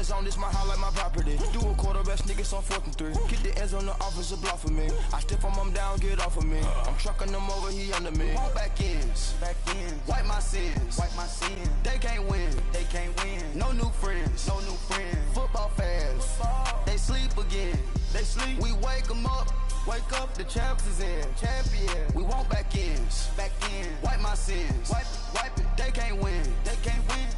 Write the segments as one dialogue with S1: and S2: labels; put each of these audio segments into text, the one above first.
S1: zone, this my house like my property. Do a quarter best niggas on 4th and 3. Get the ends on the offensive block for me. I stiff him down, get off of me. I'm trucking them over, he under me. Won't back ends. Wipe my sins. They can't win. No new friends. Football fans. They sleep again. We wake them up. Wake up, the champs is in. Champion. We won't back ends. Wipe my sins. Wipe it. They can't win.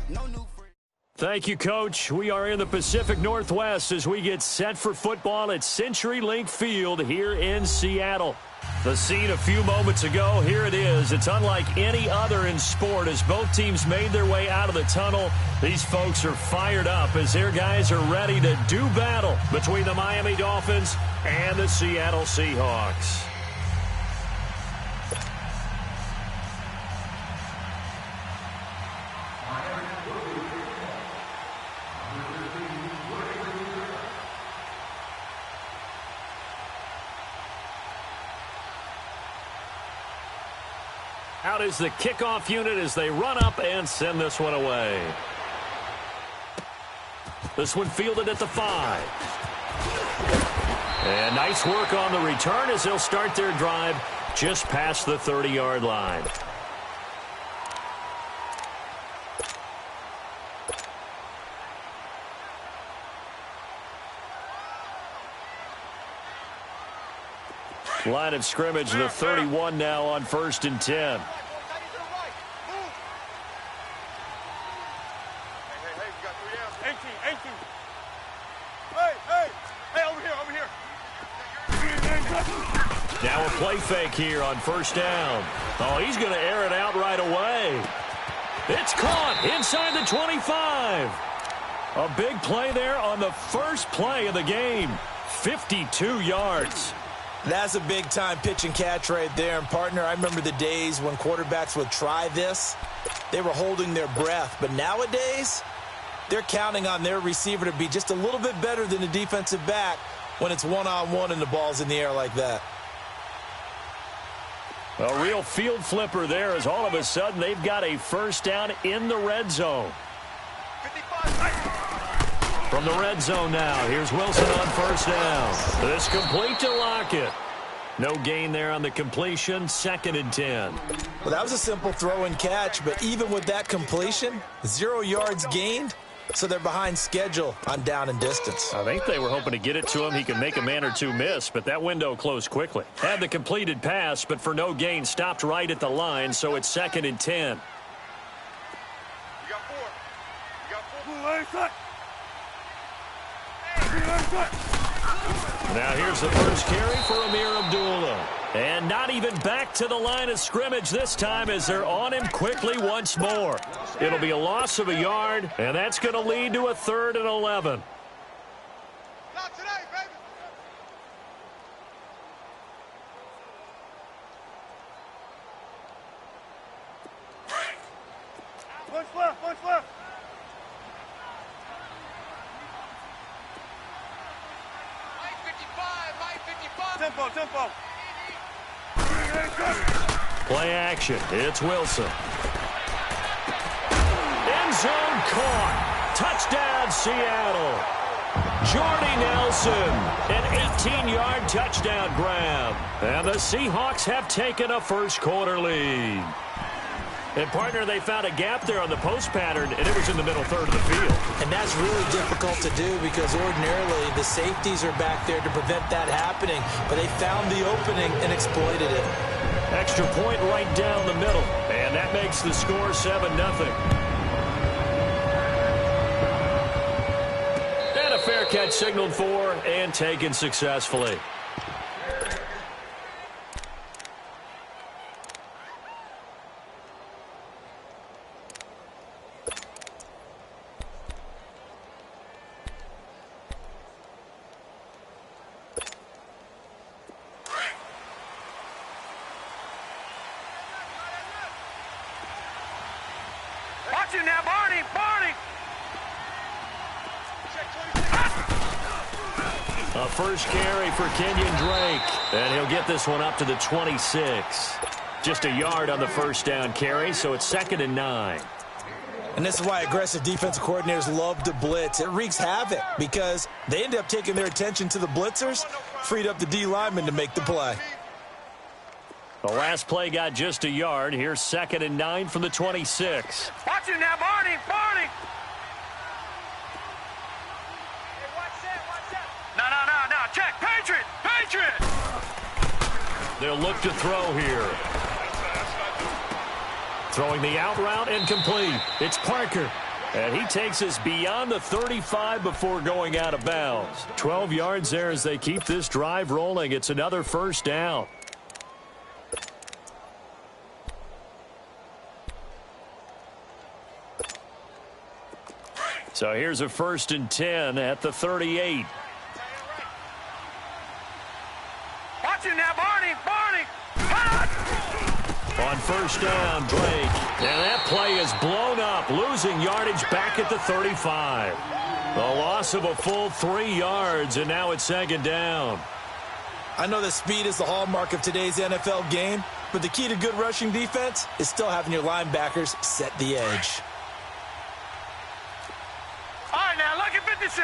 S1: No new friends.
S2: Thank you, Coach. We are in the Pacific Northwest as we get set for football at CenturyLink Field here in Seattle. The scene a few moments ago, here it is. It's unlike any other in sport as both teams made their way out of the tunnel. These folks are fired up as their guys are ready to do battle between the Miami Dolphins and the Seattle Seahawks. Out is the kickoff unit as they run up and send this one away. This one fielded at the 5. And nice work on the return as they'll start their drive just past the 30-yard line. Line of scrimmage, the 31 now on 1st and 10. Now a play fake here on 1st down. Oh, he's going to air it out right away. It's caught inside the 25. A big play there on the first play of the game. 52 yards.
S3: That's a big-time pitch and catch right there. And, partner, I remember the days when quarterbacks would try this. They were holding their breath. But nowadays, they're counting on their receiver to be just a little bit better than the defensive back when it's one-on-one and the ball's in the air like that.
S2: A real field flipper there as all of a sudden they've got a first down in the red zone. From the red zone now, here's Wilson on 1st down. This complete to Lockett. No gain there on the completion, 2nd and 10.
S3: Well, that was a simple throw and catch, but even with that completion, 0 yards gained, so they're behind schedule on down and distance.
S2: I think they were hoping to get it to him. He could make a man or two miss, but that window closed quickly. Had the completed pass, but for no gain, stopped right at the line, so it's 2nd and 10. Now here's the first carry for Amir Abdullah. And not even back to the line of scrimmage this time as they're on him quickly once more. It'll be a loss of a yard, and that's going to lead to a 3rd and 11.
S4: Not today, baby. Punch left. Tempo.
S2: Play action. It's Wilson. End zone caught. Touchdown, Seattle. Jordy Nelson, an 18-yard touchdown grab. And the Seahawks have taken a first-quarter lead. And, partner, they found a gap there on the post pattern, and it was in the middle third of the field.
S3: And that's really difficult to do because ordinarily the safeties are back there to prevent that happening. But they found the opening and exploited it.
S2: Extra point right down the middle. And that makes the score 7-0. And a fair catch signaled for and taken successfully.
S4: Now, Barney!
S2: A first carry for Kenyon Drake, and he'll get this one up to the 26. Just a yard on the first down carry, so it's 2nd and 9.
S3: And this is why aggressive defensive coordinators love to blitz. It wreaks havoc because they end up taking their attention to the blitzers, freed up the D lineman to make the play.
S2: The last play got just a yard. Here's 2nd and 9 from the 26.
S4: Watch it now, Barney. Barney. No. Check. Patriot.
S2: They'll look to throw here. Throwing the out route, incomplete. It's Parker. And he takes us beyond the 35 before going out of bounds. 12 yards there as they keep this drive rolling. It's another first down. So here's a 1st and 10 at the 38.
S4: Watch it now, Barney.
S2: On 1st down, Drake. And that play is blown up, losing yardage back at the 35. The loss of a full 3 yards, and now it's 2nd down.
S3: I know that speed is the hallmark of today's NFL game, but the key to good rushing defense is still having your linebackers set the edge.
S4: All right, now, lucky 56.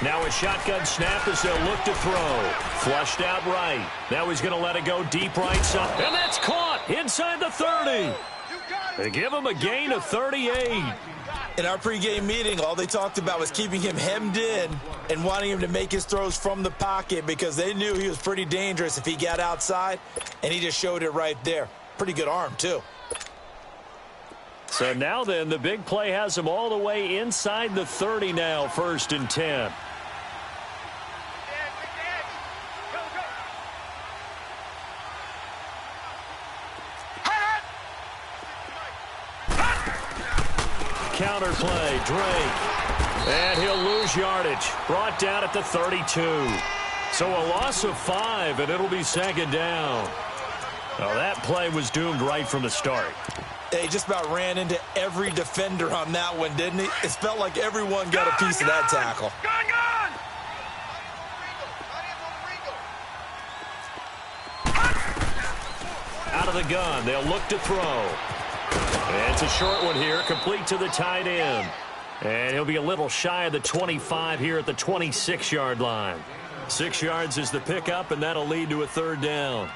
S2: Now a shotgun snap as they'll look to throw. Flushed out right. Now he's going to let it go deep right side. And that's caught inside the 30. They give him a gain of 38.
S3: In our pregame meeting, all they talked about was keeping him hemmed in and wanting him to make his throws from the pocket because they knew he was pretty dangerous if he got outside, and he just showed it right there. Pretty good arm, too.
S2: So now then, the big play has him all the way inside the 30 now, 1st and 10. Counter play, Drake. And he'll lose yardage. Brought down at the 32. So a loss of 5, and it'll be 2nd down. Now that play was doomed right from the start.
S3: He just about ran into every defender on that one, didn't he? It felt like everyone got a piece of that tackle.
S2: Out of the gun, they'll look to throw. And it's a short one here, complete to the tight end. And he'll be a little shy of the 25 here at the 26-yard line. 6 yards is the pickup, and that'll lead to a 3rd down.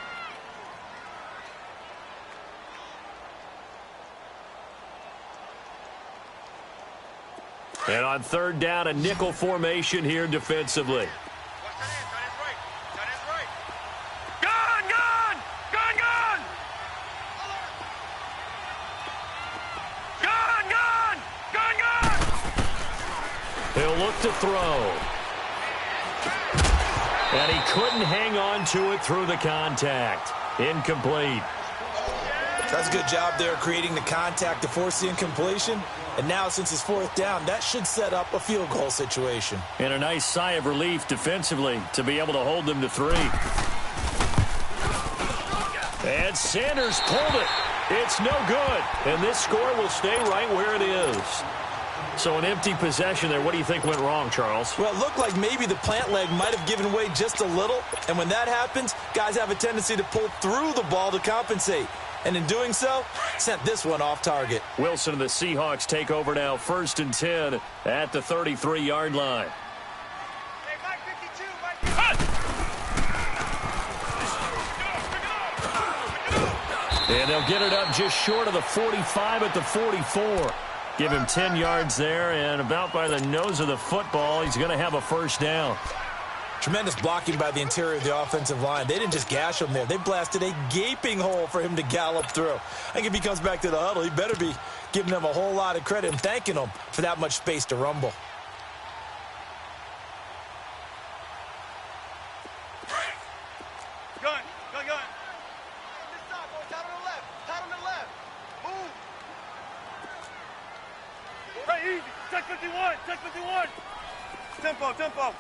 S2: And on 3rd down, a nickel formation here defensively. He'll look to throw. And he couldn't hang on to it through the contact. Incomplete.
S3: That's a good job there creating the contact to force the incompletion. And now, since it's 4th down, that should set up a field goal situation.
S2: And a nice sigh of relief defensively to be able to hold them to 3. And Sanders pulled it. It's no good. And this score will stay right where it is. So an empty possession there. What do you think went wrong, Charles?
S3: Well, it looked like maybe the plant leg might have given way just a little. And when that happens, guys have a tendency to pull through the ball to compensate. And in doing so, sent this one off target.
S2: Wilson and the Seahawks take over now, 1st and 10 at the 33-yard line. And they'll get it up just short of the 45 at the 44. Give him 10 yards there, and about by the nose of the football, he's going to have a 1st down.
S3: Tremendous blocking by the interior of the offensive line. They didn't just gash him there. They blasted a gaping hole for him to gallop through. I think if he comes back to the huddle, he better be giving them a whole lot of credit and thanking them for that much space to rumble.
S4: Gun. Tight on the left. Move. Right, easy. Check 51. Tempo.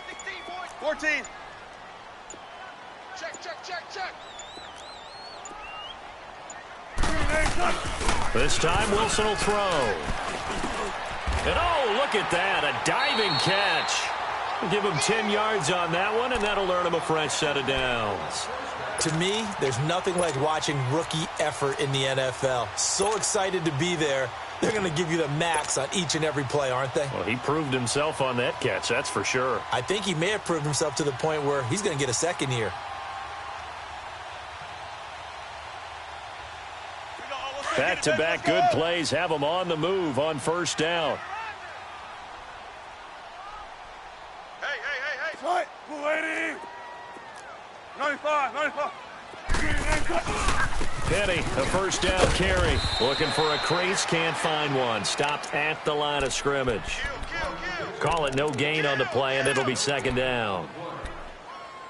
S4: 16, 14. Check.
S2: This time Wilson will throw. And oh, look at that, a diving catch. Give him 10 yards on that one, and that'll earn him a fresh set of downs.
S3: To me, there's nothing like watching rookie effort in the NFL. So excited to be there. They're going to give you the max on each and every play, aren't they?
S2: Well, he proved himself on that catch, that's for sure.
S3: I think he may have proved himself to the point where he's going to get a second here.
S2: Back-to-back good plays have him on the move on first down.
S4: Hey. Right. Move 80. 95.
S2: Petty, a first down carry. Looking for a crease, can't find one. Stopped at the line of scrimmage. Call it no gain on the play, and it'll be second down.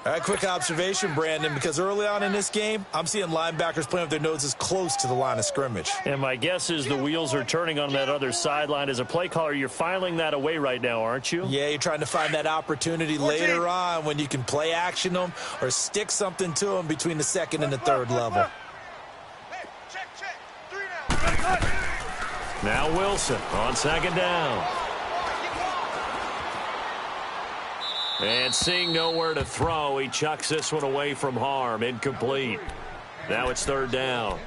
S3: All right, quick observation, Brandon, because early on in this game, I'm seeing linebackers playing with their noses close to the line of scrimmage.
S2: And my guess is the wheels are turning on that other sideline. As a play caller, you're filing that away right now, aren't you?
S3: Yeah, you're trying to find that opportunity later on when you can play action them or stick something to them between the second and the third level.
S4: Check. 3 now.
S2: Now Wilson on second down. And seeing nowhere to throw, he chucks this one away from harm. Incomplete. Now it's third down.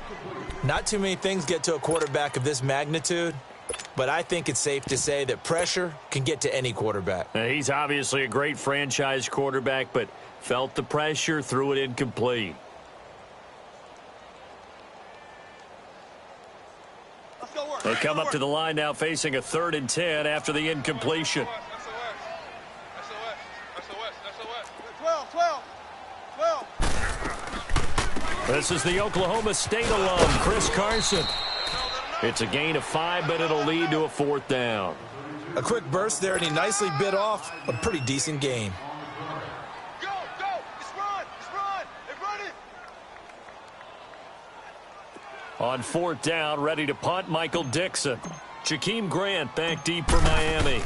S3: Not too many things get to a quarterback of this magnitude, but I think it's safe to say that pressure can get to any quarterback.
S2: Now, he's obviously a great franchise quarterback, but felt the pressure, threw it incomplete. They come up to the line now facing a 3rd and 10 after the incompletion.
S4: 12.
S2: This is the Oklahoma State alum, Chris Carson. It's a gain of 5, but it'll lead to a 4th down.
S3: A quick burst there, and he nicely bit off a pretty decent gain.
S4: Go. It's run. They run it.
S2: On 4th down, ready to punt, Michael Dixon. Jakeem Grant back deep for Miami.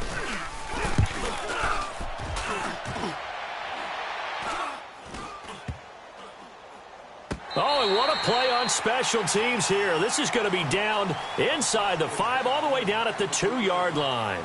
S2: Oh, and what a play on special teams here. This is going to be down inside the 5, all the way down at the 2-yard line.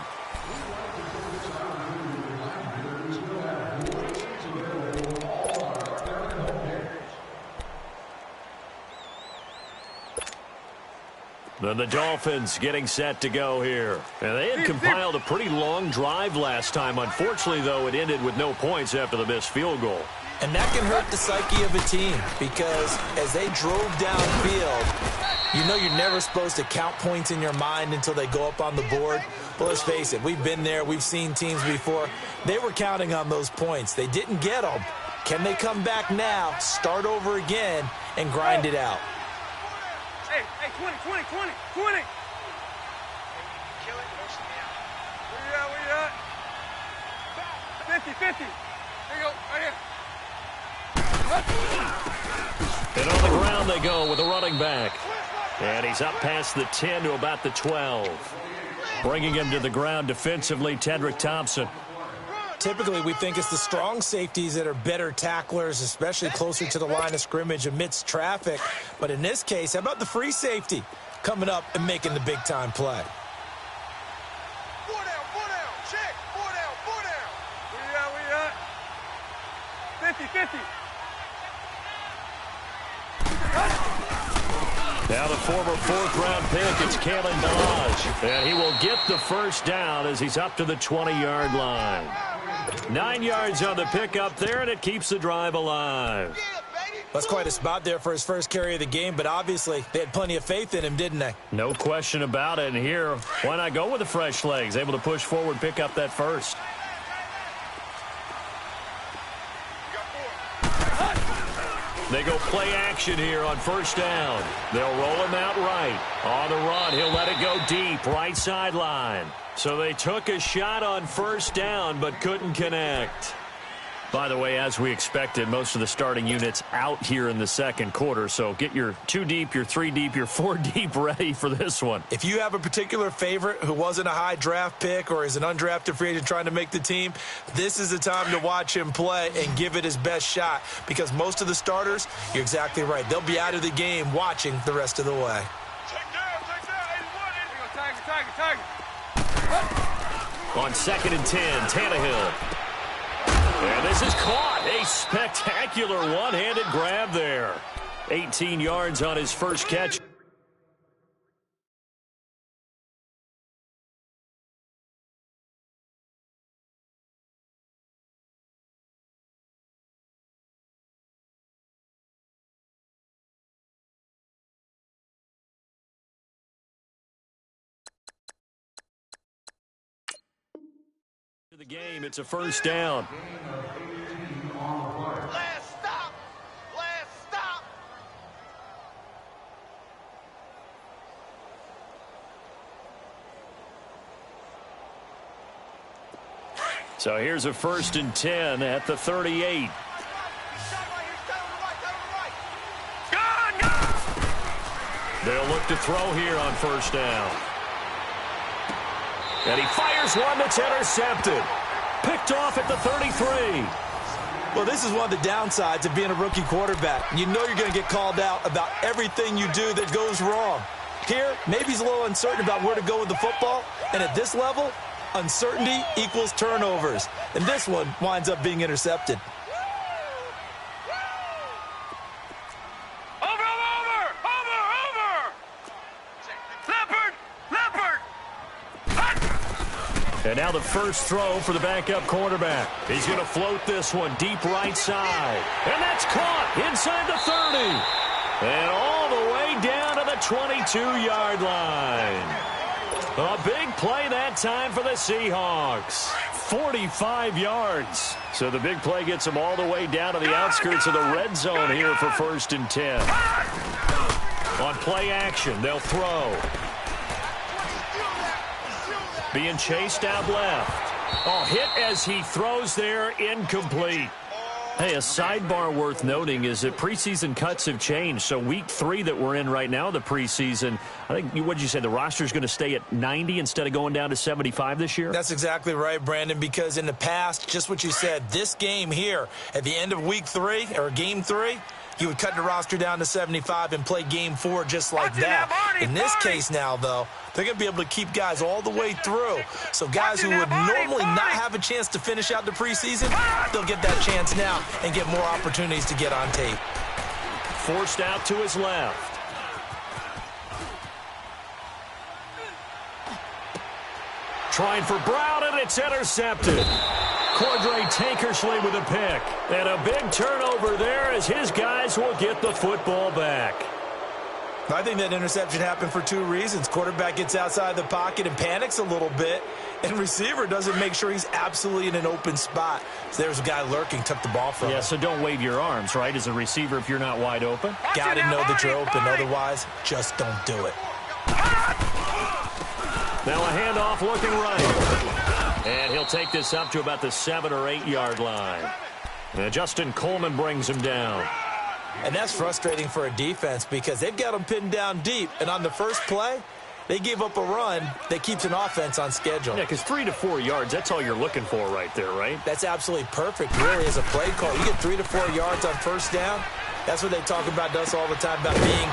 S2: Then the Dolphins getting set to go here. And they had compiled a pretty long drive last time. Unfortunately, though, it ended with no points after the missed field goal.
S3: And that can hurt the psyche of a team because as they drove downfield, you know you're never supposed to count points in your mind until they go up on the board. But let's face it, we've been there. We've seen teams before. They were counting on those points. They didn't get them. Can they come back now, start over again, and grind it out?
S4: Hey, 20. Kill it. Where you at? 50. There you go. Right here.
S2: And on the ground they go with a running back. And he's up past the 10 to about the 12. Bringing him to the ground defensively, Tedrick Thompson.
S3: Typically, we think it's the strong safeties that are better tacklers, especially closer to the line of scrimmage amidst traffic. But in this case, how about the free safety coming up and making the big-time play?
S4: 4 down. Check. 4 down. Where you at? 50.
S2: Now the former 4th-round pick, it's Kalen Ballage. And he will get the first down as he's up to the 20-yard line. 9 yards on the pickup there, and it keeps the drive alive.
S3: That's quite a spot there for his first carry of the game, but obviously they had plenty of faith in him, didn't they?
S2: No question about it. And here, why not go with the fresh legs? Able to push forward, pick up that first. They go play action here on first down. They'll roll him out right. On the run, he'll let it go deep, right sideline. So they took a shot on first down, but couldn't connect. By the way, as we expected, most of the starting units out here in the second quarter. So get your 2 deep, your 3 deep, your 4 deep ready for this one.
S3: If you have a particular favorite who wasn't a high draft pick or is an undrafted free agent trying to make the team, this is the time to watch him play and give it his best shot. Because most of the starters, you're exactly right, they'll be out of the game watching the rest of the way.
S4: Take down. 81. Tiger.
S2: On 2nd and 10, Tannehill. And this is caught. A spectacular one-handed grab there. 18 yards on his first catch. The game, it's a first down.
S4: Last stop! Last stop!
S2: So here's a 1st and 10 at the 38. They'll look to throw here on first down. And he fires one that's intercepted. Picked off at the 33.
S3: Well, this is one of the downsides of being a rookie quarterback. You know you're going to get called out about everything you do that goes wrong. Here, maybe he's a little uncertain about where to go with the football. And at this level, uncertainty equals turnovers. And this one winds up being intercepted.
S2: And now the first throw for the backup quarterback. He's going to float this one deep right side. And that's caught inside the 30. And all the way down to the 22-yard line. A big play that time for the Seahawks. 45 yards. So the big play gets them all the way down to the outskirts of the red zone here for 1st and 10. On play action, they'll throw. Being chased out left. Oh, hit as he throws there, incomplete. Hey, a sidebar worth noting is that preseason cuts have changed. So week 3 that we're in right now, the preseason, I think, what did you say, the roster's going to stay at 90 instead of going down to 75 this year?
S3: That's exactly right, Brandon, because in the past, just what you said, this game here, at the end of week 3, or game 3, you would cut the roster down to 75 and play game 4 just like that. In this case now, though, they're going to be able to keep guys all the way through. So guys who would normally not have a chance to finish out the preseason, they'll get that chance now and get more opportunities to get on tape.
S2: Forced out to his left. Trying for Brown, and it's intercepted. Cordray Tankersley with a pick. And a big turnover there as his guys will get the football back.
S3: I think that interception happened for 2 reasons. Quarterback gets outside the pocket and panics a little bit, and receiver doesn't make sure he's absolutely in an open spot. So there's a guy lurking, took the ball from him.
S2: Yeah, so don't wave your arms, right, as a receiver if you're not wide open.
S3: Got to know that you're open. Otherwise, just don't do it.
S2: Now a handoff looking right. And he'll take this up to about the 7 or 8 yard line. And Justin Coleman brings him down.
S3: And that's frustrating for a defense because they've got them pinned down deep. And on the first play, they gave up a run that keeps an offense on schedule.
S2: Yeah, because 3 to 4 yards, that's all you're looking for right there, right?
S3: That's absolutely perfect, really, as a play call. You get 3 to 4 yards on first down. That's what they talk about to us all the time, about being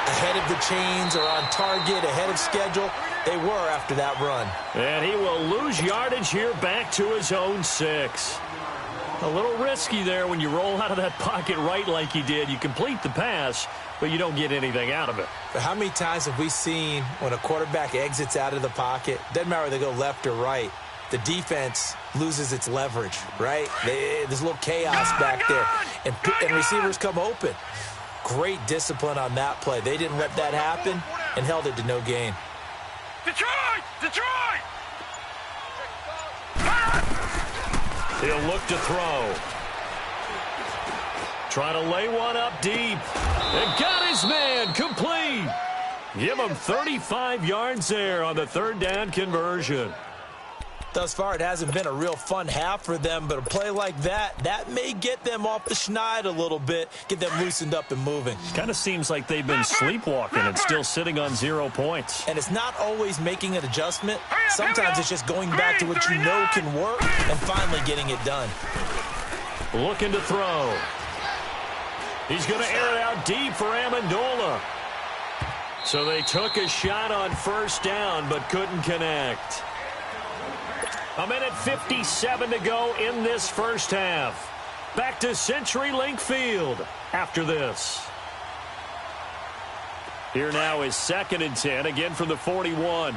S3: ahead of the chains or on target, ahead of schedule. They were after that run.
S2: And he will lose yardage here back to his own 6. A little risky there when you roll out of that pocket right like he did. You complete the pass, but you don't get anything out of it.
S3: But how many times have we seen when a quarterback exits out of the pocket, doesn't matter whether they go left or right, the defense loses its leverage, right? There's a little chaos back there, and receivers come open. Great discipline on that play. They didn't let that happen and held it to no gain.
S4: Detroit! Detroit!
S2: He'll look to throw. Trying to lay one up deep. And got his man complete. Give him 35 yards there on the 3rd down conversion.
S3: Thus far, it hasn't been a real fun half for them, but a play like that, that may get them off the schneid a little bit, get them loosened up and moving.
S2: Kind of seems like they've been sleepwalking and still sitting on 0 points.
S3: And it's not always making an adjustment. Sometimes it's just going back to what you know can work and finally getting it done.
S2: Looking to throw. He's going to air it out deep for Amendola. So they took a shot on first down but couldn't connect. A minute 57 to go in this first half. Back to CenturyLink Field after this. Here now is 2nd and 10, again from the 41.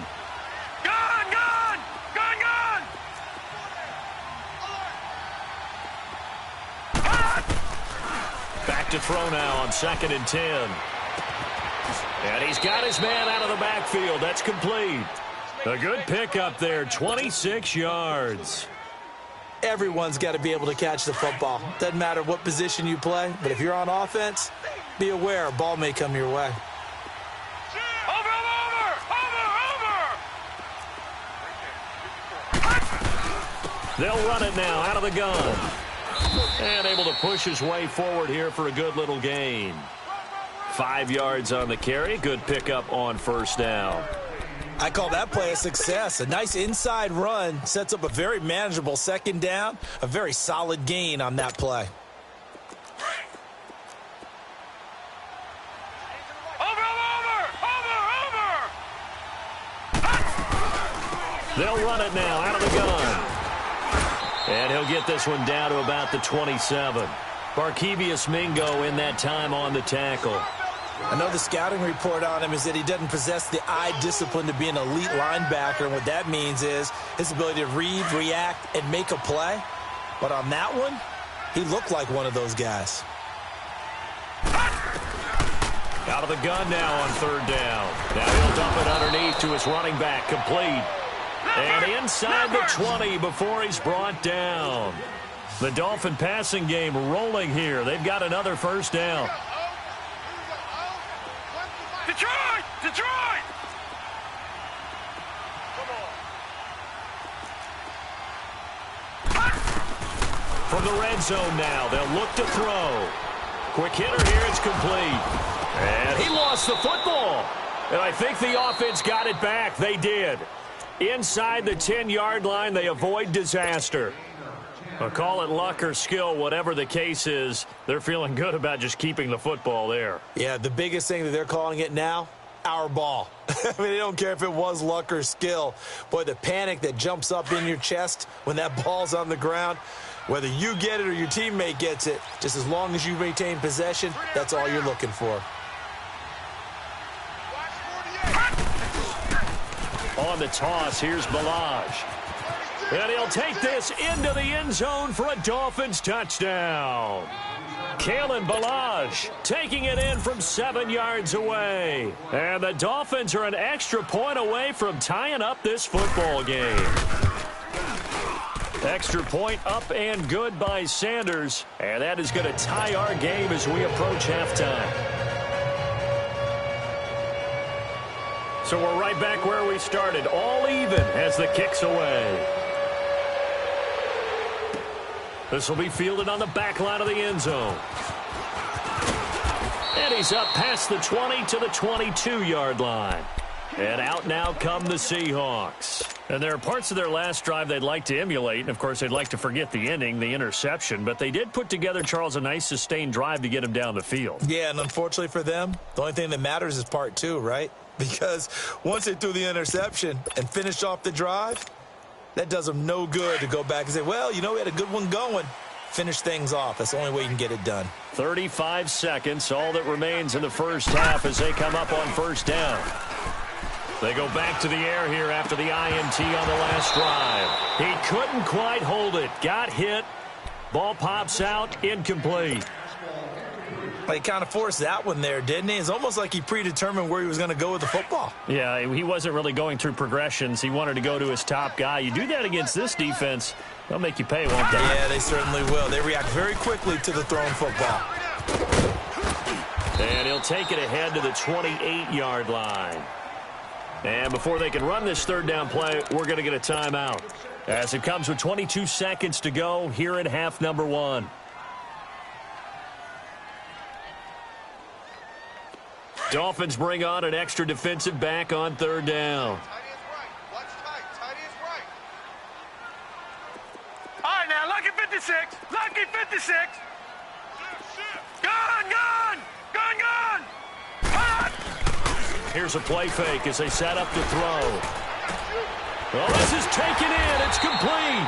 S2: Back to throw now on 2nd and 10. And he's got his man out of the backfield. That's complete. A good pickup there, 26 yards.
S3: Everyone's got to be able to catch the football. Doesn't matter what position you play, but if you're on offense, be aware a ball may come your way.
S2: They'll run it now out of the gun. And able to push his way forward here for a good little gain. 5 yards on the carry. Good pickup on first down.
S3: I call that play a success. A nice inside run sets up a very manageable 2nd down. A very solid gain on that play.
S2: They'll run it now out of the gun. And he'll get this one down to about the 27. Barkevius Mingo in that time on the tackle.
S3: I know the scouting report on him is that he doesn't possess the eye discipline to be an elite linebacker. And what that means is his ability to read, react, and make a play. But on that one, he looked like one of those guys.
S2: Out of the gun now on 3rd down. Now he'll dump it underneath to his running back. Complete. And inside the 20 before he's brought down. The Dolphin passing game rolling here. They've got another first down.
S4: Detroit! Detroit!
S2: From the red zone now, they'll look to throw. Quick hitter here, it's complete. And he lost the football. And I think the offense got it back. They did. Inside the 10-yard line, they avoid disaster. I'll call it luck or skill, whatever the case is. They're feeling good about just keeping the football there.
S3: Yeah, the biggest thing that they're calling it now, our ball. I mean, they don't care if it was luck or skill. Boy, the panic that jumps up in your chest when that ball's on the ground, whether you get it or your teammate gets it, just as long as you maintain possession, that's all you're looking for.
S2: On the toss, here's Balaj. And he'll take this into the end zone for a Dolphins touchdown. Kalen Balaj taking it in from 7 yards away. And the Dolphins are an extra point away from tying up this football game. Extra point up and good by Sanders. And that is going to tie our game as we approach halftime. So we're right back where we started, all even as the kick's away. This will be fielded on the back line of the end zone. And he's up past the 20 to the 22-yard line. And out now come the Seahawks. And there are parts of their last drive they'd like to emulate. And, of course, they'd like to forget the ending, the interception. But they did put together, Charles, a nice sustained drive to get him down the field.
S3: Yeah, and unfortunately for them, the only thing that matters is part 2, right? Because once they threw the interception and finished off the drive, that does them no good to go back and say, well, you know, we had a good one going. Finish things off. That's the only way you can get it done.
S2: 35 seconds, all that remains in the first half as they come up on first down. They go back to the air here after the INT on the last drive. He couldn't quite hold it. Got hit. Ball pops out. Incomplete.
S3: He kind of forced that one there, didn't he? It's almost like he predetermined where he was going to go with the football.
S2: Yeah, he wasn't really going through progressions. He wanted to go to his top guy. You do that against this defense, they'll make you pay, won't they?
S3: Yeah, they certainly will. They react very quickly to the thrown football.
S2: And he'll take it ahead to the 28-yard line. And before they can run this third down play, we're going to get a timeout. As it comes with 22 seconds to go here in half number 1. Dolphins bring on an extra defensive back on third down.
S4: Tight is right. Watch tight. Tight is right. All right, now, lucky 56. Lucky 56. Gun, gun. Gun, gun. Hot.
S2: Here's a play fake as they set up to throw. Well, this is taken in. It's complete.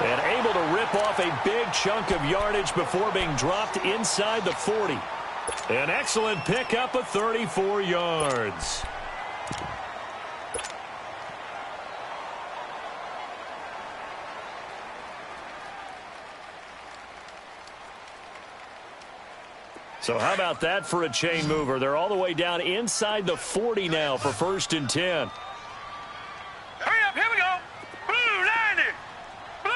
S2: And able to rip off a big chunk of yardage before being dropped inside the 40. An excellent pickup of 34 yards. So how about that for a chain mover? They're all the way down inside the 40 now for 1st and 10.
S4: Hurry up, here we go. Blue 90. Blue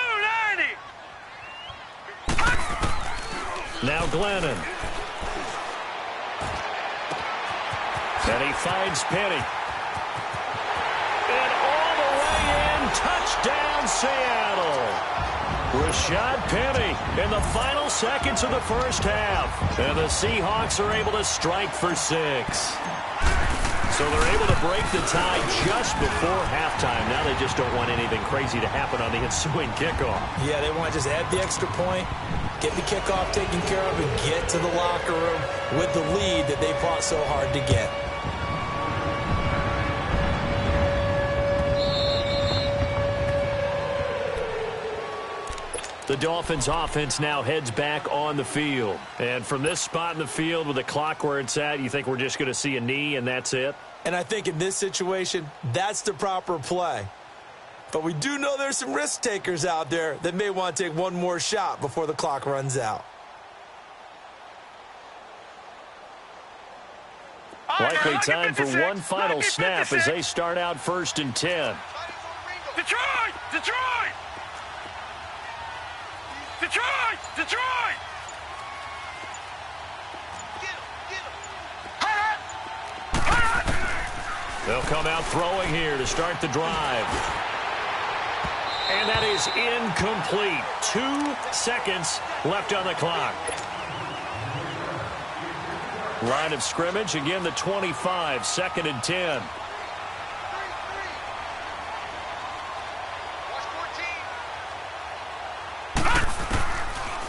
S4: 90.
S2: Now Glennon. And he finds Penny. And all the way in, touchdown Seattle. Rashad Penny in the final seconds of the first half. And the Seahawks are able to strike for 6. So they're able to break the tie just before halftime. Now they just don't want anything crazy to happen on the ensuing kickoff.
S3: Yeah, they want to just add the extra point, get the kickoff taken care of, and get to the locker room with the lead that they fought so hard to get.
S2: The Dolphins offense now heads back on the field. And from this spot in the field with the clock where it's at, you think we're just going to see a knee and that's it?
S3: And I think in this situation, that's the proper play. But we do know there's some risk takers out there that may want to take one more shot before the clock runs out.
S2: Likely time for one final snap as they start out 1st and 10.
S4: Detroit! Detroit! Detroit! Detroit!
S2: They'll come out throwing here to start the drive. And that is incomplete. 2 seconds left on the clock. Line of scrimmage, again the 25, 2nd and 10.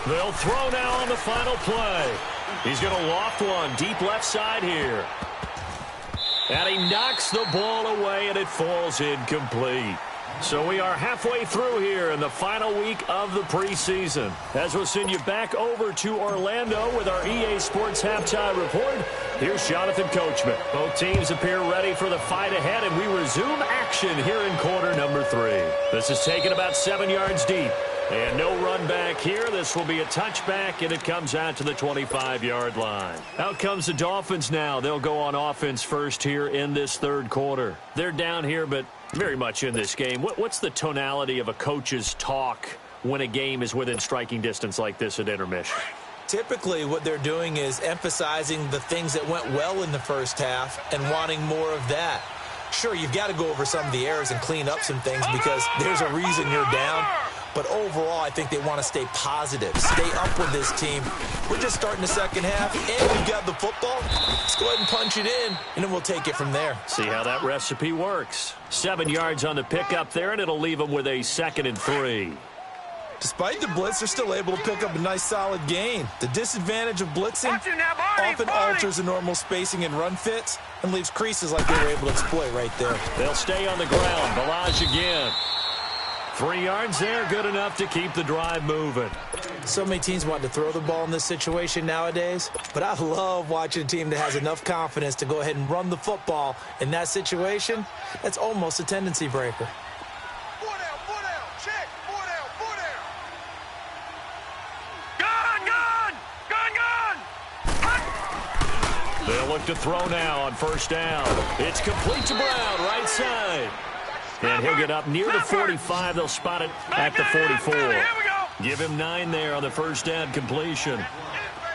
S2: They'll throw now on the final play. He's going to loft one deep left side here. And he knocks the ball away, and it falls incomplete. So we are halfway through here in the final week of the preseason. As we'll send you back over to Orlando with our EA Sports Halftime Report, here's Jonathan Coachman. Both teams appear ready for the fight ahead, and we resume action here in quarter number 3. This is taken about 7 yards deep. And no run back here. This will be a touchback, and it comes out to the 25-yard line. Out comes the Dolphins now. They'll go on offense first here in this 3rd quarter. They're down here, but very much in this game. What's the tonality of a coach's talk when a game is within striking distance like this at intermission?
S3: Typically, what they're doing is emphasizing the things that went well in the first half and wanting more of that. Sure, you've got to go over some of the errors and clean up some things because there's a reason you're down. But overall, I think they want to stay positive, stay up with this team. We're just starting the second half, and we've got the football. Let's go ahead and punch it in, and then we'll take it from there.
S2: See how that recipe works. 7 yards on the pickup there, and it'll leave them with a 2nd and 3.
S3: Despite the blitz, they're still able to pick up a nice, solid gain. The disadvantage of blitzing often alters the normal spacing and run fits and leaves creases like they were able to exploit right there.
S2: They'll stay on the ground. Balaj again. 3 yards there, good enough to keep the drive moving.
S3: So many teams want to throw the ball in this situation nowadays, but I love watching a team that has enough confidence to go ahead and run the football in that situation. That's almost a tendency breaker.
S4: 4 down, check, 4 down. Gun!
S2: They'll look to throw now on 1st down. It's complete to Brown, right side. And he'll get up near the 45. They'll spot it at the 44. Give him 9 there on the 1st down completion.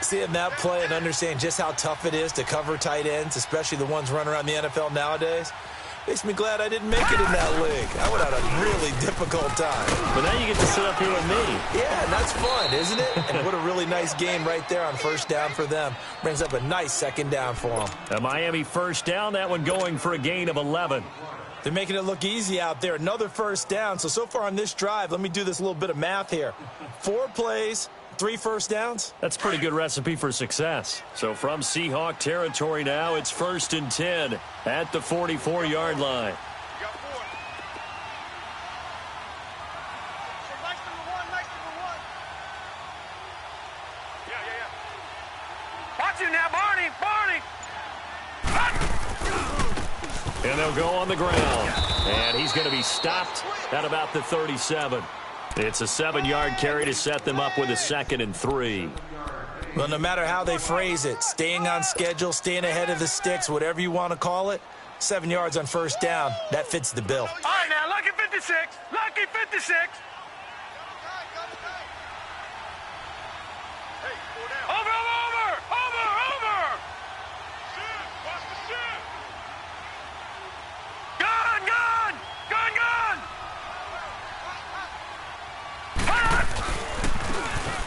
S3: Seeing that play and understanding just how tough it is to cover tight ends, especially the ones running around the NFL nowadays, makes me glad I didn't make it in that league. I would have had a really difficult time.
S2: But now you get to sit up here with me.
S3: Yeah, and that's fun, isn't it? And what a really nice game right there on 1st down for them. Brings up a nice 2nd down for them.
S2: A Miami 1st down, that one going for a gain of 11.
S3: They're making it look easy out there. Another 1st down. So far on this drive, let me do this little bit of math here. 4 plays, 3 1st downs.
S2: That's a pretty good recipe for success. So from Seahawk territory now, it's 1st and 10 at the 44-yard line. And they'll go on the ground. And he's going to be stopped at about the 37. It's a 7-yard carry to set them up with a 2nd and 3.
S3: Well, no matter how they phrase it, staying on schedule, staying ahead of the sticks, whatever you want to call it, 7 yards on first down, that fits the bill.
S4: All right, now, lucky 56. Lucky 56. Over.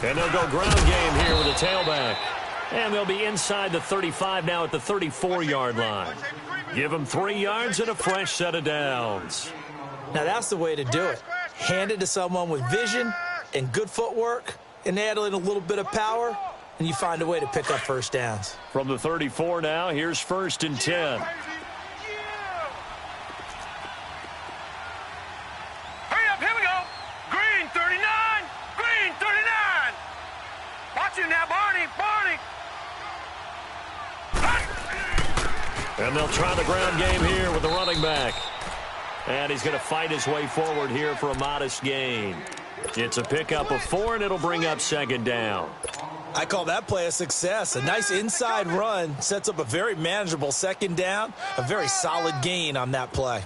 S2: And they'll go ground game here with a tailback. And they'll be inside the 35 now at the 34-yard line. Give them 3 yards and a fresh set of downs.
S3: Now that's the way to do it. Hand it to someone with vision and good footwork, and add in a little bit of power, and you find a way to pick up first downs.
S2: From the 34 now, here's 1st and 10.
S4: Hurry up, here we go. Green 39. Green 39. Watch it now, Barney.
S2: And they'll try the ground game here with the running back. And he's going to fight his way forward here for a modest gain. It's a pickup of 4, and it'll bring up 2nd down.
S3: I call that play a success. A nice inside run sets up a very manageable 2nd down. A very solid gain on that play.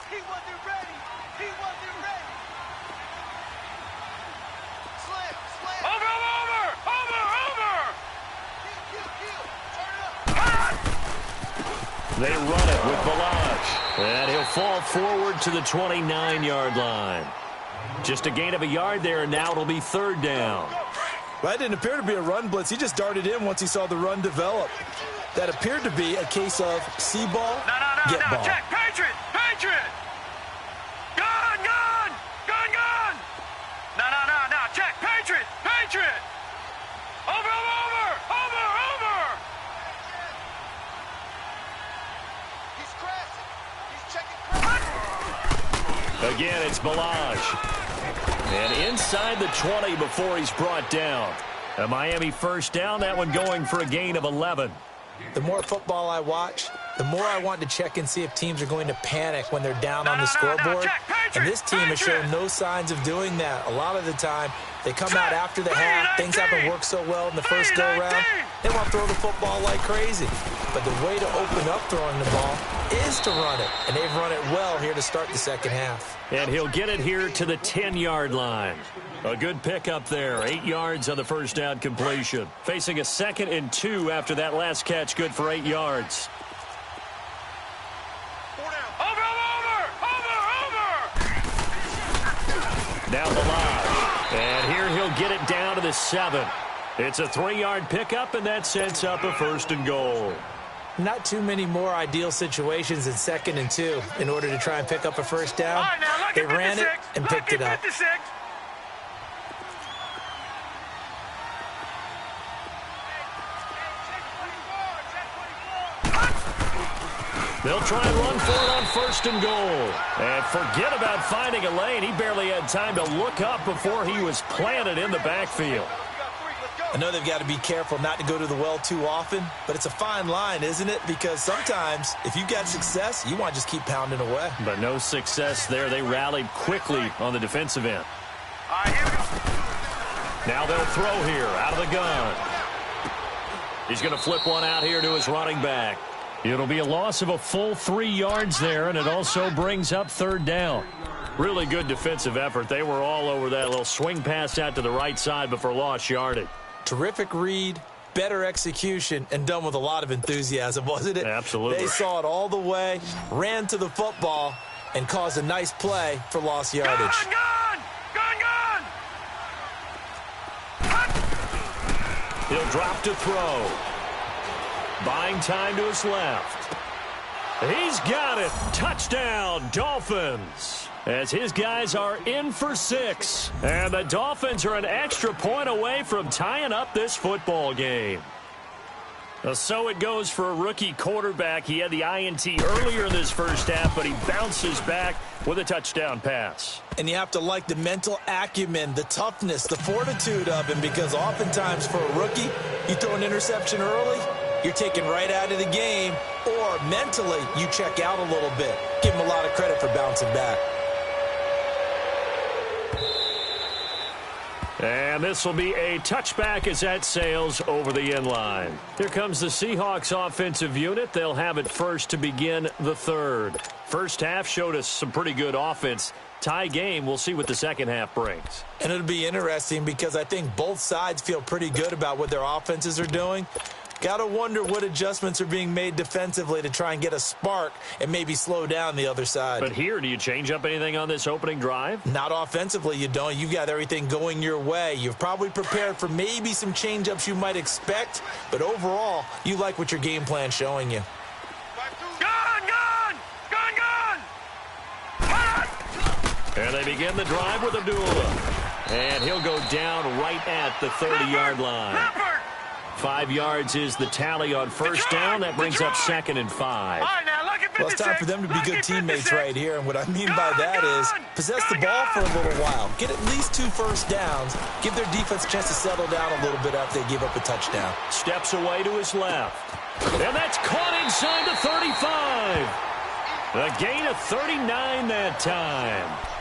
S4: He wasn't ready. Slam. Over.
S2: They run it with Balaj. And he'll fall forward to the 29-yard line. Just a gain of a yard there, and now it'll be 3rd down.
S3: Well, that didn't appear to be a run blitz. He just darted in once he saw the run develop. That appeared to be a case of see ball, get ball.
S4: Check, Patriot. Gun. No, check, Patriot. Over. He's checking.
S2: Again, it's Balaj. And inside the 20 before he's brought down. A Miami first down, that one going for a gain of 11.
S3: The more football I watch, the more I want to check and see if teams are going to panic when they're down on the scoreboard. And this team has shown no signs of doing that. A lot of the time, they come out after the half. Things haven't worked so well in the first go-around. They want to throw the football like crazy. But the way to open up throwing the ball is to run it. And they've run it well here to start the second half.
S2: And he'll get it here to the 10-yard line. A good pickup there. 8 yards on the first down completion. Facing a 2nd and 2 after that last catch. Good for 8 yards. Now Balaj. And here he'll get it down to the 7. It's a 3-yard pickup, and that sets up a 1st and goal.
S3: Not too many more ideal situations in 2nd and 2 in order to try and pick up a first down.
S4: Right, now,
S3: they ran it and picked it up.
S4: 56.
S2: They'll try and run for it on 1st and goal. And forget about finding a lane. He barely had time to look up before he was planted in the backfield.
S3: I know they've got to be careful not to go to the well too often, but it's a fine line, isn't it? Because sometimes, if you've got success, you want to just keep pounding away.
S2: But no success there. They rallied quickly on the defensive end.
S4: All right, here we go.
S2: Now they'll throw here out of the gun. He's going to flip one out here to his running back. It'll be a loss of a full 3 yards there, and it also brings up 3rd down. Really good defensive effort. They were all over that little swing pass out to the right side before lost yardage.
S3: Terrific read, better execution, and done with a lot of enthusiasm, wasn't it?
S2: Absolutely.
S3: They saw it all the way, ran to the football, and caused a nice play for lost yardage.
S4: Gun!
S2: He'll drop to throw. Buying time to his left. He's got it. Touchdown, Dolphins. As his guys are in for 6. And the Dolphins are an extra point away from tying up this football game. So it goes for a rookie quarterback. He had the INT earlier in this first half, but he bounces back with a touchdown pass.
S3: And you have to like the mental acumen, the toughness, the fortitude of him, because oftentimes for a rookie, you throw an interception early, you're taken right out of the game, or mentally you check out a little bit. Give him a lot of credit for bouncing back.
S2: And this will be a touchback as that sails over the end line. Here comes the Seahawks offensive unit. They'll have it first to begin the third. First half showed us some pretty good offense. Tie game, we'll see what the second half brings.
S3: And it'll be interesting because I think both sides feel pretty good about what their offenses are doing. Got to wonder what adjustments are being made defensively to try and get a spark and maybe slow down the other side.
S2: But here, do you change up anything on this opening drive?
S3: Not offensively, you don't. You've got everything going your way. You've probably prepared for maybe some change-ups you might expect, but overall, you like what your game plan's showing you.
S2: And they begin the drive with Abdullah. And he'll go down right at the 30-yard line. 5 yards is the tally on first down. That brings up 2nd and 5.
S3: Well, it's time for them to be good teammates right here. And what I mean by that is possess the ball for a little while. Get at least 2 first downs. Give their defense a chance to settle down a little bit after they give up a touchdown.
S2: Steps away to his left. And that's caught inside the 35. A gain of 39 that time.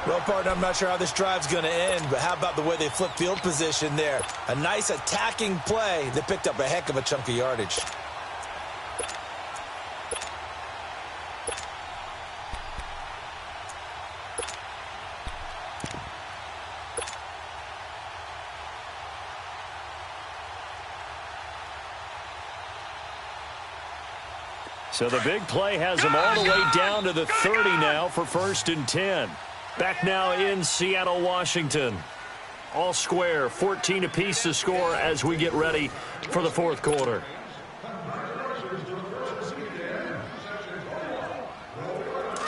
S3: Well, partner, I'm not sure how this drive's going to end, but how about the way they flip field position there? A nice attacking play that picked up a heck of a chunk of yardage.
S2: So the big play has them all the way down to the 30 now for 1st and 10. Back now in Seattle, Washington. All square, 14 apiece to score as we get ready for the fourth quarter.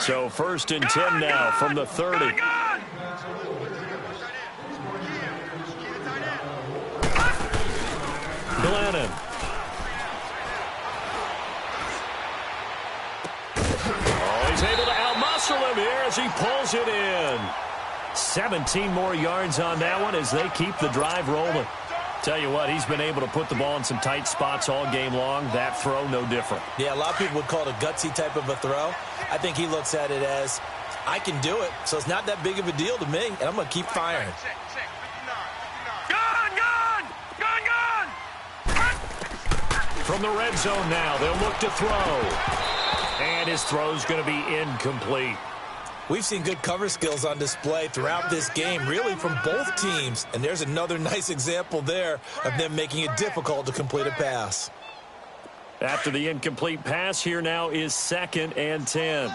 S2: So 1st and 10 now from the 30. Glennon. He's able to outmuscle him here as he pulls it in. 17 more yards on that one as they keep the drive rolling. Tell you what, he's been able to put the ball in some tight spots all game long. That throw, no different.
S3: Yeah, a lot of people would call it a gutsy type of a throw. I think he looks at it as, I can do it, so it's not that big of a deal to me, and I'm going to keep firing.
S2: From the red zone now, they'll look to throw. And his throw's going to be incomplete.
S3: We've seen good cover skills on display throughout this game, really from both teams. And there's another nice example there of them making it difficult to complete a pass.
S2: After the incomplete pass, here now is 2nd and 10.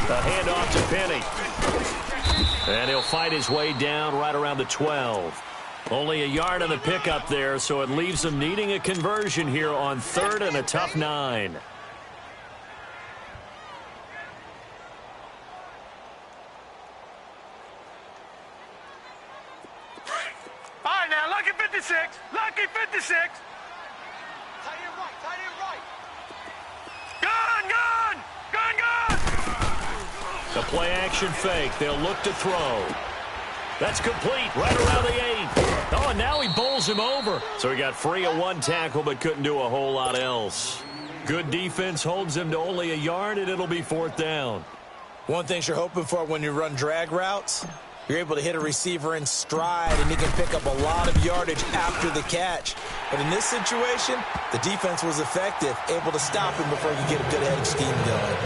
S2: The handoff to Penny. And he'll fight his way down right around the 12. Only a yard on the pickup there, so it leaves him needing a conversion here on 3rd and a tough 9.
S4: All right, now, lucky 56. Lucky 56. Tight end right. Gun.
S2: The play action fake. They'll look to throw. That's complete right around the 8. Oh, and now he bowls him over. So he got free of 1 tackle but couldn't do a whole lot else. Good defense holds him to only a yard, and it'll be 4th down.
S3: One thing you're hoping for when you run drag routes, you're able to hit a receiver in stride, and he can pick up a lot of yardage after the catch. But in this situation, the defense was effective, able to stop him before he could get a good head of steam going.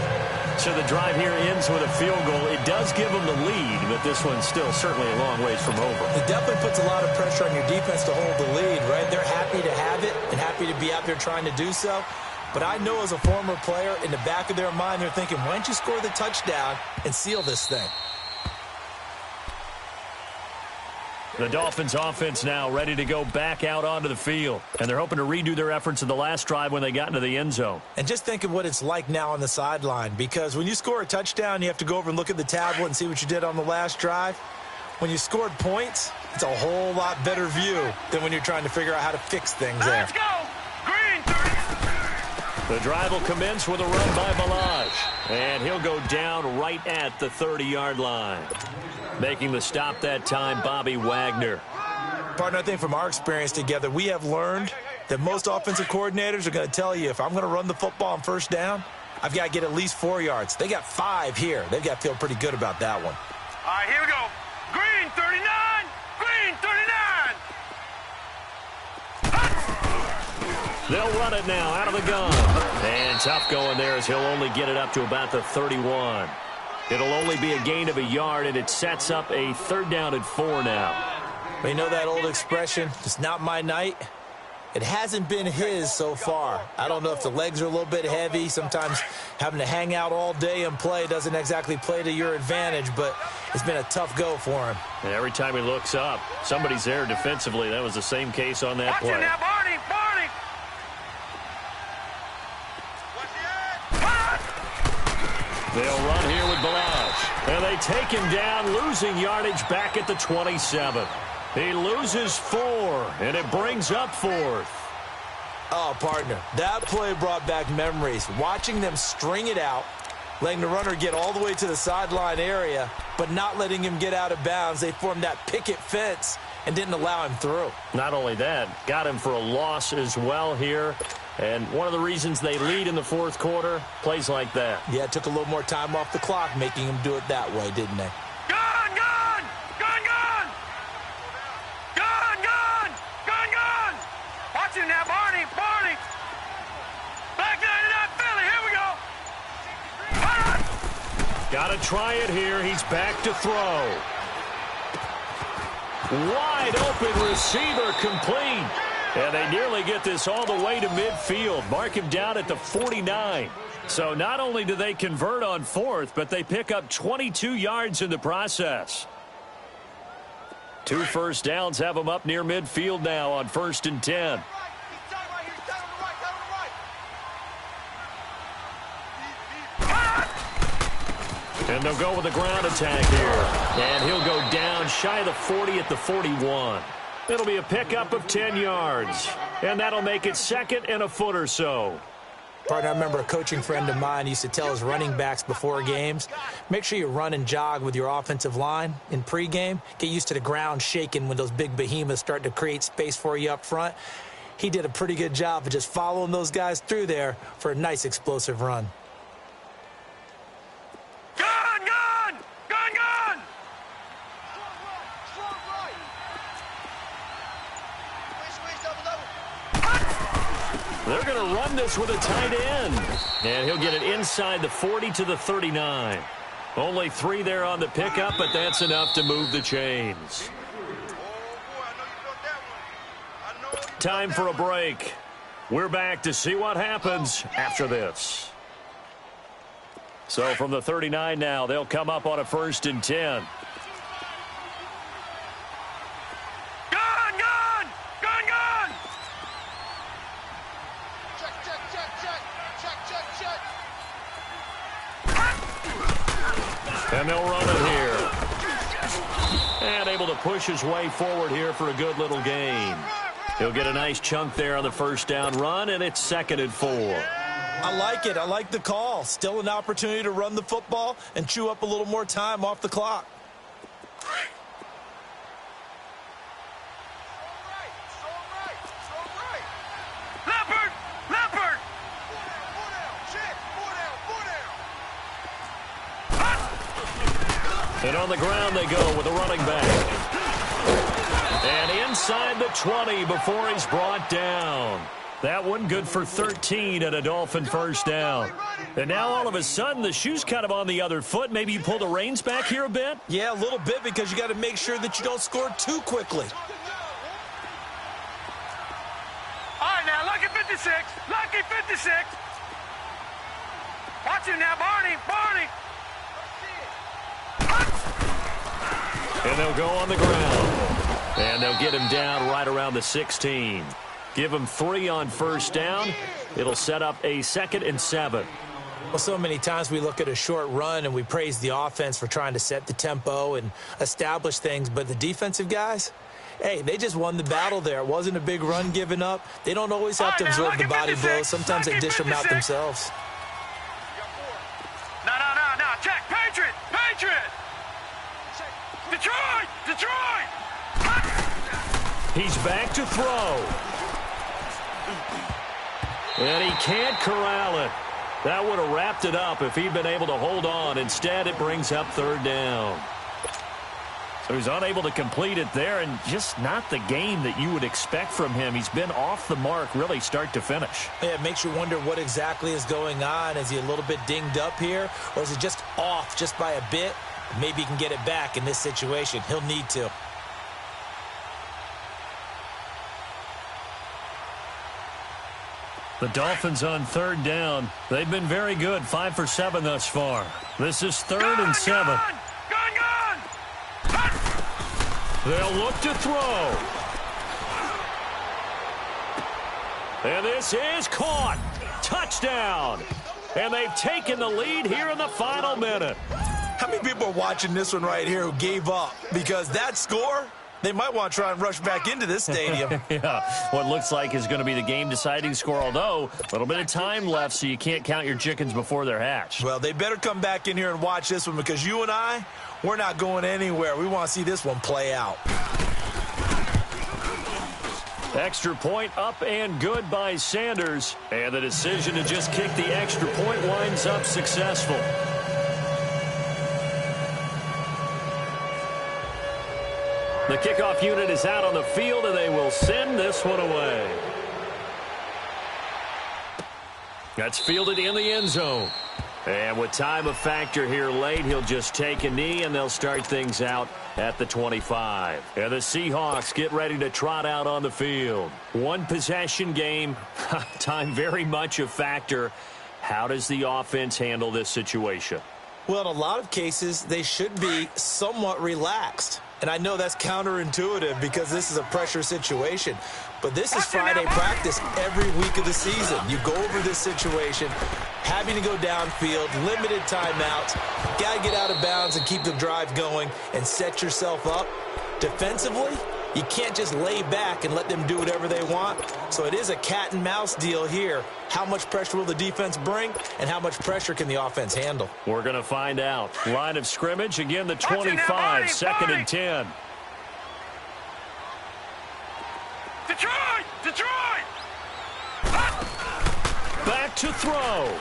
S2: So the drive here ends with a field goal. It does give them the lead, but this one's still certainly a long ways from over.
S3: It definitely puts a lot of pressure on your defense to hold the lead, right? They're happy to have it and happy to be out there trying to do so. But I know as a former player, in the back of their mind, they're thinking, why don't you score the touchdown and seal this thing?
S2: The Dolphins offense now ready to go back out onto the field. And they're hoping to redo their efforts in the last drive when they got into the end zone.
S3: And just think of what it's like now on the sideline. Because when you score a touchdown, you have to go over and look at the tablet and see what you did on the last drive. When you scored points, it's a whole lot better view than when you're trying to figure out how to fix things there.
S4: Let's go! Green 30.
S2: The drive will commence with a run by Balaj. And he'll go down right at the 30-yard line. Making the stop that time, Bobby Wagner.
S3: Partner, I think from our experience together, we have learned that most offensive coordinators are going to tell you, if I'm going to run the football on first down, I've got to get at least 4 yards. They got 5 here. They've got to feel pretty good about that one.
S4: All right, here we go. Green 39. Green 39.
S2: They'll run it now out of the gun. And tough going there as he'll only get it up to about the 31. It'll only be a gain of a yard, and it sets up a 3rd down and 4 now.
S3: But you know that old expression, it's not my night? It hasn't been his so far. I don't know if the legs are a little bit heavy. Sometimes having to hang out all day and play doesn't exactly play to your advantage, but it's been a tough go for him.
S2: And every time he looks up, somebody's there defensively. That was the same case on that play.
S4: Watch it now, Barney. Barney.
S2: They'll run here with Balaj. And they take him down, losing yardage back at the 27. He loses 4, and it brings up 4th.
S3: Oh, partner, that play brought back memories. Watching them string it out, letting the runner get all the way to the sideline area, but not letting him get out of bounds. They formed that picket fence and didn't allow him through.
S2: Not only that, got him for a loss as well here. And one of the reasons they lead in the 4th quarter, plays like that.
S3: Yeah, it took a little more time off the clock, making him do it that way, didn't they?
S4: Gun, gun! Gun, gun! Gun, gun! Gun, gun! Watch it now, Barney. Barney. Back 99 Philly. Here we go.
S2: Got to try it here. He's back to throw. Wide open receiver complete. And they nearly get this all the way to midfield. Mark him down at the 49. So not only do they convert on 4th, but they pick up 22 yards in the process. 2 first downs have them up near midfield now on 1st and 10. And they'll go with a ground attack here. And he'll go down shy of the 40 at the 41. It'll be a pickup of 10 yards. And that'll make it 2nd and a foot or so.
S3: Partner, I remember a coaching friend of mine used to tell his running backs before games, make sure you run and jog with your offensive line in pregame. Get used to the ground shaking when those big behemoths start to create space for you up front. He did a pretty good job of just following those guys through there for a nice explosive run.
S4: Gun, gun! Gun, gun!
S2: They're going to run this with a tight end. And he'll get it inside the 40 to the 39. Only 3 there on the pickup, but that's enough to move the chains. Time for a break. We're back to see what happens after this. So from the 39 now, they'll come up on a 1st and 10. And they'll run it here. And able to push his way forward here for a good little gain. He'll get a nice chunk there on the 1st down run, and it's 2nd and 4.
S3: I like it. I like the call. Still an opportunity to run the football and chew up a little more time off the clock.
S4: Leopard! Leopard!
S2: And on the ground they go with a running back. And inside the 20 before he's brought down. That one good for 13 and a Dolphin 1st down. And now all of a sudden the shoe's kind of on the other foot. Maybe you pull the reins back here a bit?
S3: Yeah, a little bit, because you got to make sure that you don't score too quickly.
S4: All right, now, lucky 56. Lucky 56. Watch him now, Barney. Barney.
S2: And they'll go on the ground. And they'll get him down right around the 16. Give him 3 on 1st down. It'll set up a 2nd and 7.
S3: Well, so many times we look at a short run and we praise the offense for trying to set the tempo and establish things, but the defensive guys, Hey, they just won the battle there. It wasn't a big run given up. They don't always have to absorb the body blows. Sometimes they dish them out themselves.
S4: No. Check. Patriot. Detroit.
S2: He's back to throw. And he can't corral it. That would have wrapped it up if he'd been able to hold on. Instead, it brings up third down. So he's unable to complete it there, and just not the game that you would expect from him. He's been off the mark really start to finish.
S3: Yeah, it makes you wonder what exactly is going on. Is he a little bit dinged up here, or is it just off just by a bit? Maybe he can get it back in this situation. He'll need to.
S2: The Dolphins on third down. They've been very good, 5 for 7 thus far. This is third and 7.
S4: Gone.
S2: They'll look to throw. And this is caught. Touchdown. And they've taken the lead here in the final minute.
S3: How many people are watching this one right here who gave up? Because that score, they might want to try and rush back into this stadium.
S2: Yeah, what looks like is going to be the game-deciding score, although a little bit of time left, so you can't count your chickens before they're hatched.
S3: Well, they better come back in here and watch this one, because you and I, we're not going anywhere. We want to see this one play out.
S2: Extra point up and good by Sanders. And the decision to just kick the extra point winds up successful. The kickoff unit is out on the field, and they will send this one away. That's fielded in the end zone. And with time a factor here late, he'll just take a knee, and they'll start things out at the 25. And the Seahawks get ready to trot out on the field. One possession game. Time very much a factor. How does the offense handle this situation?
S3: Well, in a lot of cases, they should be somewhat relaxed. And I know that's counterintuitive because this is a pressure situation. But this is Friday practice every week of the season. You go over this situation, having to go downfield, limited timeouts, got to get out of bounds and keep the drive going and set yourself up. Defensively, you can't just lay back and let them do whatever they want. So it is a cat and mouse deal here. How much pressure will the defense bring, and how much pressure can the offense handle?
S2: We're going to find out. Line of scrimmage, again, the 25, second and 10.
S4: Detroit!
S2: Back to throw.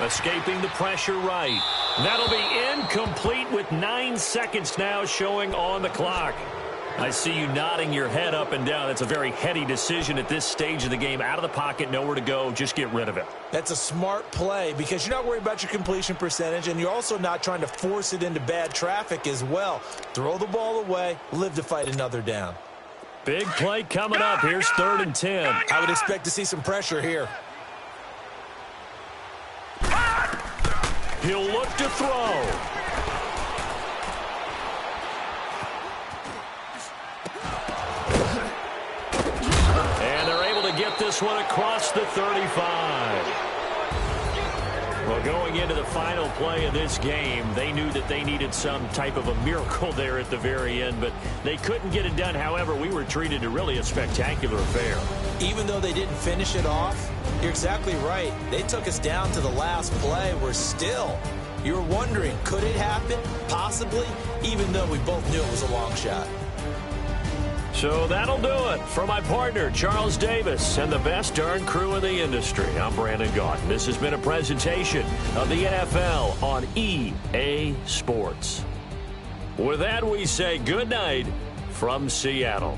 S2: Escaping the pressure right. That'll be incomplete with 9 seconds now showing on the clock. I see you nodding your head up and down. It's a very heady decision at this stage of the game. Out of the pocket, nowhere to go. Just get rid of it.
S3: That's a smart play because you're not worried about your completion percentage, and you're also not trying to force it into bad traffic as well. Throw the ball away, live to fight another down.
S2: Big play coming up. Here's third and 10.
S3: I would expect to see some pressure here.
S2: He'll look to throw. And they're able to get this one across the 35. Well, going into the final play of this game, they knew that they needed some type of a miracle there at the very end, but they couldn't get it done. However, we were treated to really a spectacular affair.
S3: Even though they didn't finish it off, you're exactly right. They took us down to the last play. We're still, you're wondering, could it happen? Possibly, even though we both knew it was a long shot.
S2: So that'll do it. For my partner, Charles Davis, and the best darn crew in the industry, I'm Brandon Gaudin. This has been a presentation of the NFL on EA Sports. With that, we say good night from Seattle.